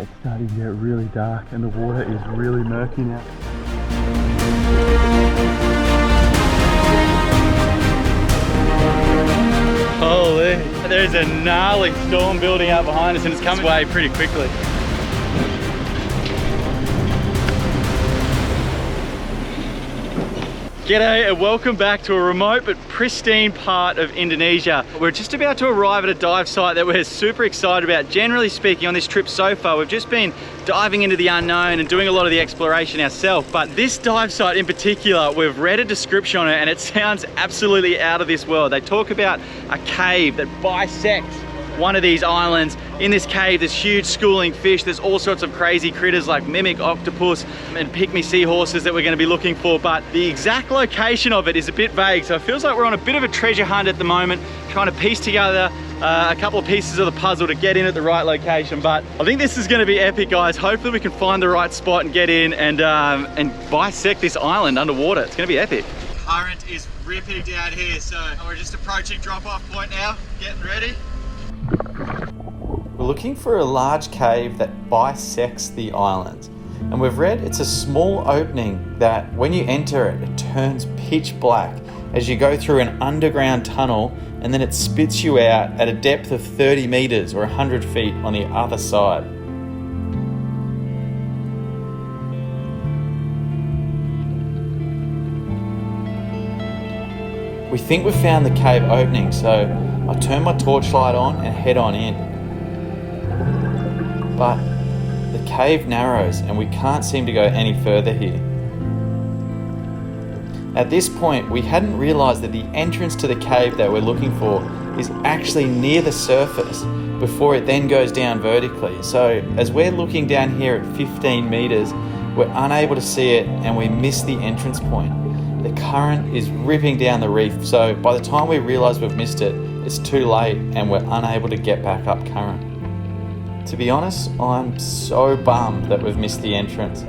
It's starting to get really dark and the water is really murky now. Holy, there's a gnarly storm building out behind us and it's coming away pretty quickly. G'day and welcome back to a remote but pristine part of Indonesia. We're just about to arrive at a dive site that we're super excited about. Generally speaking, on this trip so far, we've just been diving into the unknown and doing a lot of the exploration ourselves. But this dive site in particular, we've read a description on it and it sounds absolutely out of this world. They talk about a cave that bisects one of these islands. In this cave, there's huge schooling fish. There's all sorts of crazy critters like mimic octopus and pygmy seahorses that we're going to be looking for. But the exact location of it is a bit vague. So it feels like we're on a bit of a treasure hunt at the moment, trying to piece together a couple of pieces of the puzzle to get in at the right location. But I think this is going to be epic, guys. Hopefully we can find the right spot and get in and bisect this island underwater. It's going to be epic. Current is ripping down here, so we're just approaching drop-off point now. Getting ready. We're looking for a large cave that bisects the island, and we've read it's a small opening that when you enter it, it turns pitch black as you go through an underground tunnel, and then it spits you out at a depth of 30 meters or 100 feet on the other side. We think we've found the cave opening, so I turn my torchlight on and head on in. But the cave narrows and we can't seem to go any further here. At this point, we hadn't realised that the entrance to the cave that we're looking for is actually near the surface before it then goes down vertically. So as we're looking down here at 15 metres, we're unable to see it and we miss the entrance point. The current is ripping down the reef, so by the time we realise we've missed it, it's too late and we're unable to get back up current. To be honest, I'm so bummed that we've missed the entrance,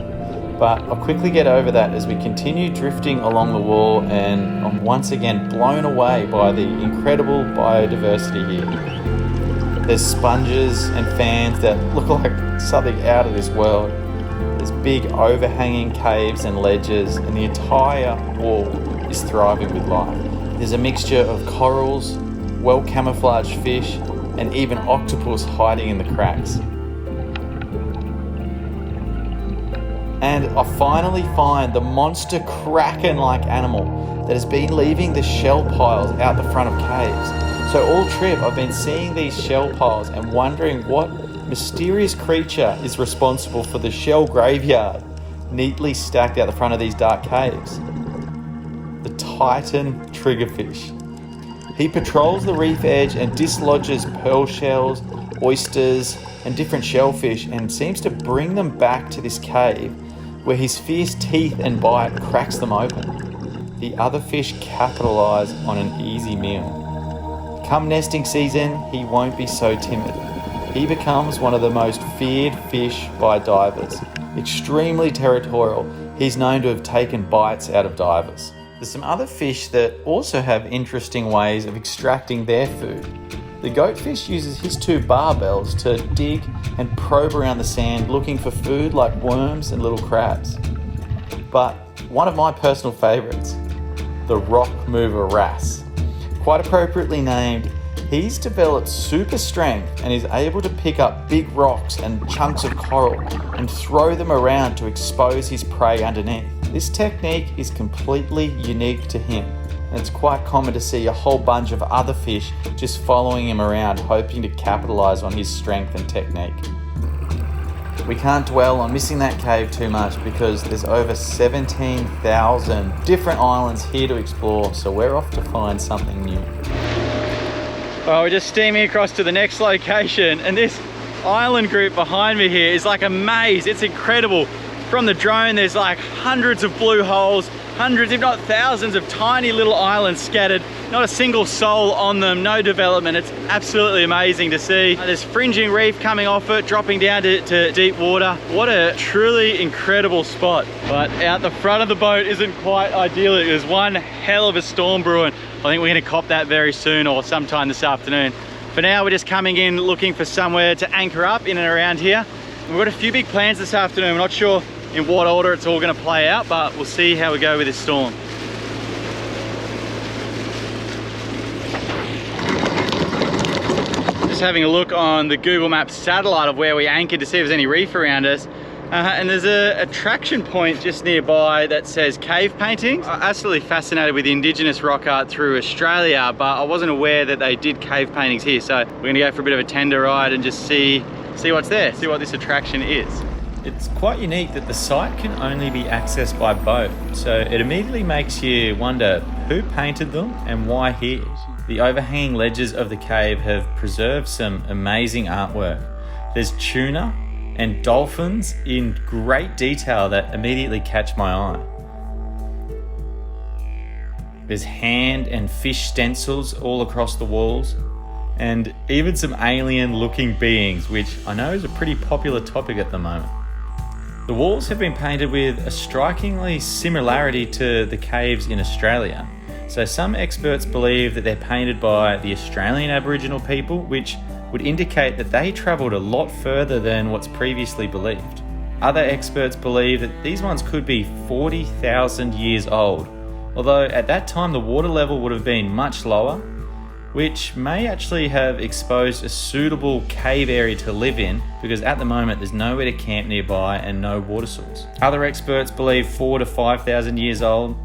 but I'll quickly get over that as we continue drifting along the wall, and I'm once again blown away by the incredible biodiversity here. There's sponges and fans that look like something out of this world. There's big overhanging caves and ledges, and the entire wall is thriving with life. There's a mixture of corals, well camouflaged fish, and even octopus hiding in the cracks. And I finally find the monster kraken-like animal that has been leaving the shell piles out the front of caves. So all trip I've been seeing these shell piles and wondering what mysterious creature is responsible for the shell graveyard neatly stacked out the front of these dark caves. The Titan triggerfish. He patrols the reef edge and dislodges pearl shells, oysters, and different shellfish, and seems to bring them back to this cave where his fierce teeth and bite cracks them open. The other fish capitalise on an easy meal. Come nesting season, he won't be so timid. He becomes one of the most feared fish by divers. Extremely territorial, he's known to have taken bites out of divers. There's some other fish that also have interesting ways of extracting their food. The goatfish uses his two barbells to dig and probe around the sand looking for food like worms and little crabs. But one of my personal favourites, the rock mover wrasse. Quite appropriately named, he's developed super strength and is able to pick up big rocks and chunks of coral and throw them around to expose his prey underneath. This technique is completely unique to him, and it's quite common to see a whole bunch of other fish just following him around, hoping to capitalise on his strength and technique. We can't dwell on missing that cave too much because there's over 17,000 different islands here to explore, so we're off to find something new. Well, we're just steaming across to the next location, and this island group behind me here is like a maze. It's incredible. From the drone, there's like hundreds of blue holes, hundreds if not thousands of tiny little islands scattered, not a single soul on them, no development. It's absolutely amazing to see. There's fringing reef coming off it, dropping down to deep water. What a truly incredible spot. But out the front of the boat isn't quite idyllic. There's one hell of a storm brewing. I think we're gonna cop that very soon or sometime this afternoon. For now, we're just coming in looking for somewhere to anchor up in and around here. We've got a few big plans this afternoon. We're not sure in what order it's all going to play out, but we'll see how we go with this storm. Just having a look on the Google Maps satellite of where we anchored to see if there's any reef around us. And there's a attraction point just nearby that says cave paintings. I'm absolutely fascinated with the indigenous rock art through Australia, but I wasn't aware that they did cave paintings here. So we're gonna go for a bit of a tender ride and just see what's there, see what this attraction is. It's quite unique that the site can only be accessed by boat. So it immediately makes you wonder who painted them and why here. The overhanging ledges of the cave have preserved some amazing artwork. There's tuna and dolphins in great detail that immediately catch my eye. There's hand and fish stencils all across the walls, and even some alien looking beings, which I know is a pretty popular topic at the moment. The walls have been painted with a strikingly similarity to the caves in Australia. So some experts believe that they're painted by the Australian Aboriginal people, which would indicate that they travelled a lot further than what's previously believed. Other experts believe that these ones could be 40,000 years old, although at that time the water level would have been much lower, which may actually have exposed a suitable cave area to live in, because at the moment there's nowhere to camp nearby and no water source. Other experts believe 4,000 to 5,000 years old.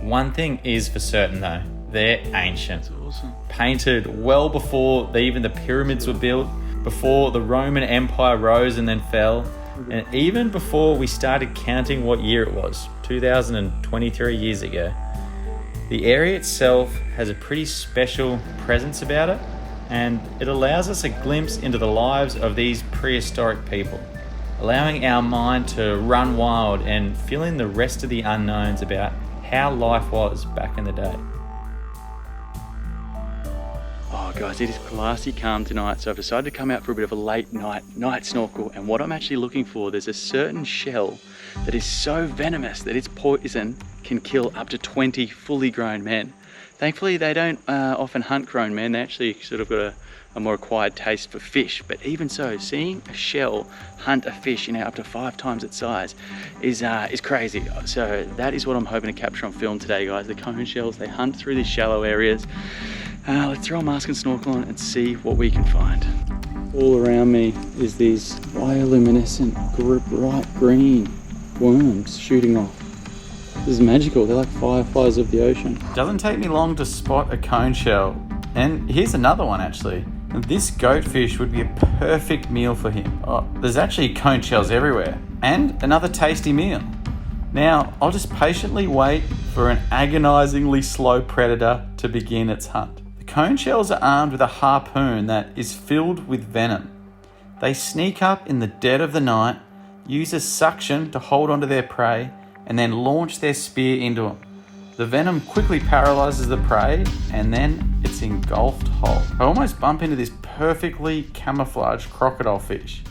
One thing is for certain though, they're ancient. Awesome. Painted well before even the pyramids were built, before the Roman Empire rose and then fell, and even before we started counting what year it was, 2023 years ago. The area itself has a pretty special presence about it, and it allows us a glimpse into the lives of these prehistoric people, allowing our mind to run wild and fill in the rest of the unknowns about how life was back in the day. Oh guys, it is glassy calm tonight, so I've decided to come out for a bit of a late night snorkel, and what I'm actually looking for, there's a certain shell that is so venomous that its poison can kill up to 20 fully grown men. Thankfully they don't often hunt grown men, they actually sort of got a more acquired taste for fish, but even so, seeing a shell hunt a fish, up to 5 times its size is crazy. So that is what I'm hoping to capture on film today, guys. The cone shells, they hunt through these shallow areas. Let's throw a mask and snorkel on and see what we can find. All around me is these bioluminescent, bright green worms shooting off. This is magical, they're like fireflies of the ocean. Doesn't take me long to spot a cone shell. And here's another one actually. This goatfish would be a perfect meal for him. Oh, there's actually cone shells everywhere. And another tasty meal. Now, I'll just patiently wait for an agonizingly slow predator to begin its hunt. The cone shells are armed with a harpoon that is filled with venom. They sneak up in the dead of the night, use a suction to hold onto their prey, and then launch their spear into them. The venom quickly paralyzes the prey, and then it's engulfed whole. I almost bump into this perfectly camouflaged crocodile fish.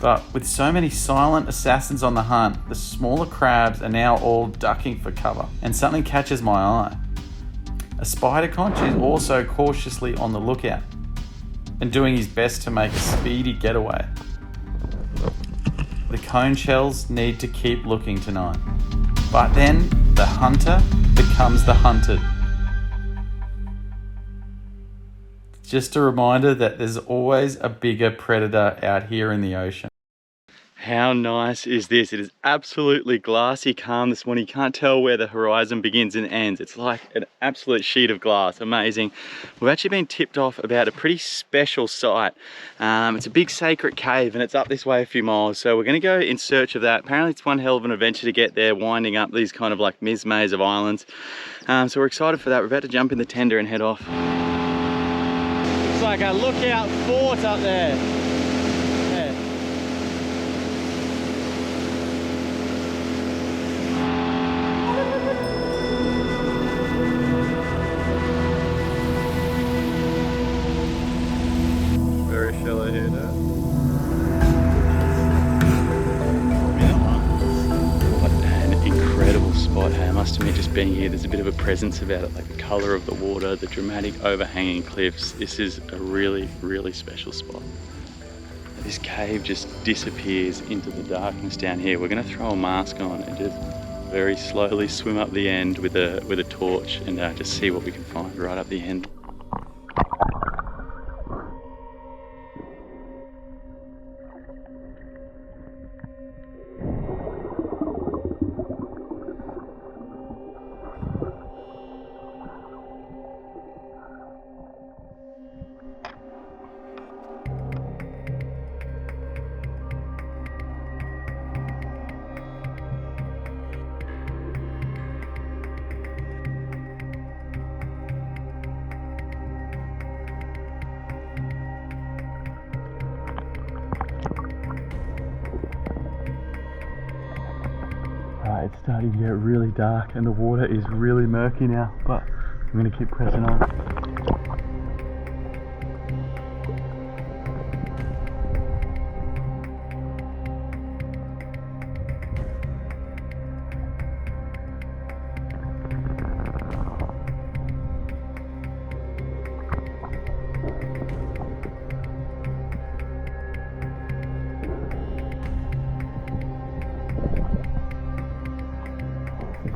But with so many silent assassins on the hunt, the smaller crabs are now all ducking for cover, and something catches my eye. A spider conch is also cautiously on the lookout and doing his best to make a speedy getaway. The cone shells need to keep looking tonight. But then the hunter becomes the hunted. Just a reminder that there's always a bigger predator out here in the ocean. How nice is this? It is absolutely glassy calm this morning. You can't tell where the horizon begins and ends. It's like an absolute sheet of glass. Amazing. We've actually been tipped off about a pretty special site. It's a big sacred cave and it's up this way a few miles. So we're going to go in search of that. Apparently it's one hell of an adventure to get there, winding up these kind of like maze of islands. So we're excited for that. We're about to jump in the tender and head off. Looks like a lookout fort up there. I must admit, just being here, there's a bit of a presence about it, like the colour of the water, the dramatic overhanging cliffs. This is a really, really special spot. this cave just disappears into the darkness down here. We're gonna throw a mask on and just very slowly swim up the end with a torch and just see what we can find right up the end. It's starting to get really dark and the water is really murky now, but I'm going to keep pressing on.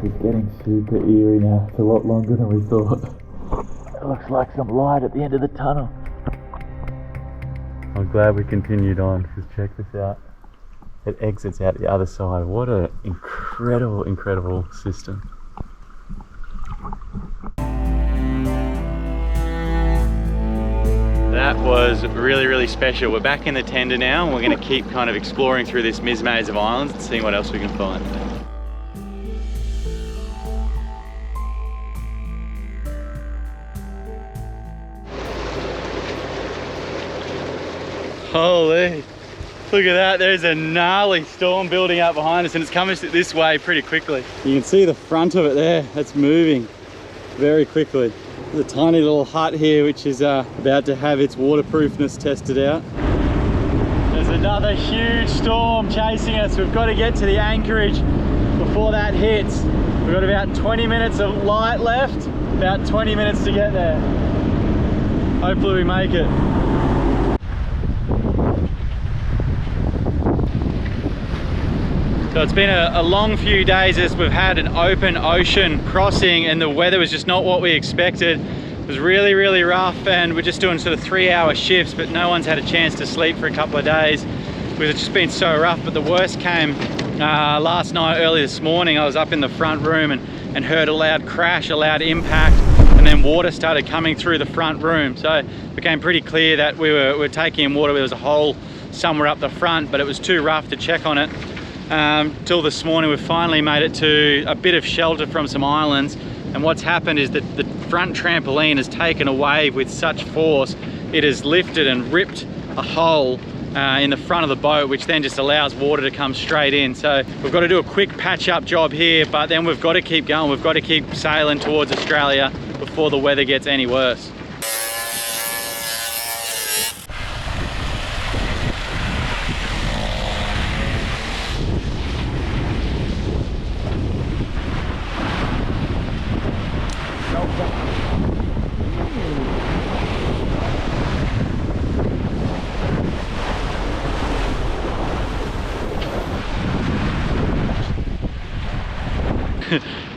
It's getting super eerie now. It's a lot longer than we thought. It looks like some light at the end of the tunnel. I'm glad we continued on, because check this out. It exits out the other side. What an incredible, incredible system. That was really, really special. We're back in the tender now and we're going to keep kind of exploring through this maze of islands and seeing what else we can find. Holy, look at that, there's a gnarly storm building up behind us and it's coming this way pretty quickly. You can see the front of it there, that's moving very quickly. There's a tiny little hut here which is about to have its waterproofness tested out. There's another huge storm chasing us. We've got to get to the anchorage before that hits. We've got about 20 minutes of light left, about 20 minutes to get there. Hopefully we make it. So it's been a long few days as we've had an open ocean crossing and the weather was just not what we expected. It was really, really rough and we're just doing sort of 3-hour shifts, but no one's had a chance to sleep for a couple of days because it's just been so rough. But the worst came last night, early this morning. I was up in the front room and heard a loud crash, a loud impact, and then water started coming through the front room. So it became pretty clear that we were taking in water. There was a hole somewhere up the front, but it was too rough to check on it. Till this morning we've finally made it to a bit of shelter from some islands, and what's happened is that the front trampoline has taken a wave with such force it has lifted and ripped a hole in the front of the boat, which then just allows water to come straight in. So we've got to do a quick patch up job here, but then we've got to keep going. We've got to keep sailing towards Australia before the weather gets any worse.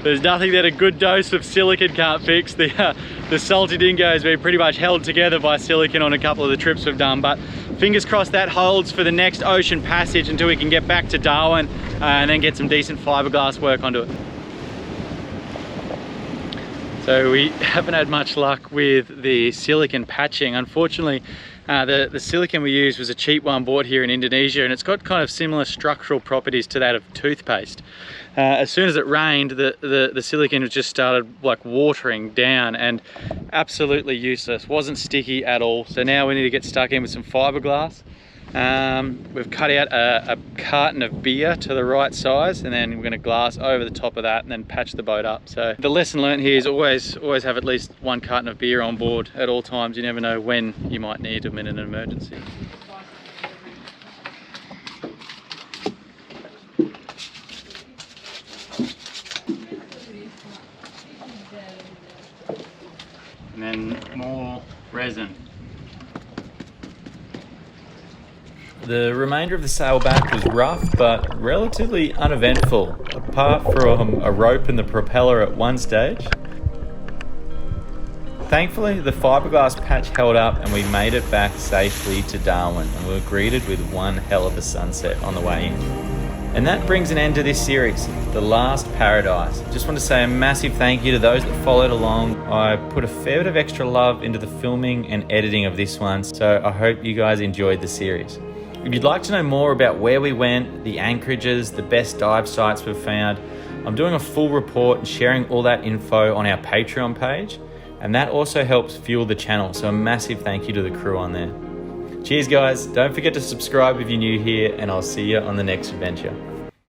There's nothing that a good dose of silicon can't fix. The salty dingo has been pretty much held together by silicon on a couple of the trips we've done, but fingers crossed that holds for the next ocean passage until we can get back to Darwin and then get some decent fiberglass work onto it. So we haven't had much luck with the silicon patching. Unfortunately, the silicon we used was a cheap one bought here in Indonesia, and it's got kind of similar structural properties to that of toothpaste. As soon as it rained, the silicon just started like watering down and absolutely useless. Wasn't sticky at all. So now we need to get stuck in with some fiberglass. We've cut out a carton of beer to the right size, and then we're going to glass over the top of that and then patch the boat up. So the lesson learned here is always have at least one carton of beer on board at all times. You never know when you might need them in an emergency. And then more resin. The remainder of the sail back was rough but relatively uneventful, apart from a rope in the propeller at one stage. Thankfully, the fiberglass patch held up and we made it back safely to Darwin, and we were greeted with one hell of a sunset on the way in. And that brings an end to this series, The Last Paradise. Just want to say a massive thank you to those that followed along. I put a fair bit of extra love into the filming and editing of this one, so I hope you guys enjoyed the series. If you'd like to know more about where we went, the anchorages, the best dive sites we've found, I'm doing a full report and sharing all that info on our Patreon page, and that also helps fuel the channel, so a massive thank you to the crew on there. Cheers guys, don't forget to subscribe if you're new here, and I'll see you on the next adventure.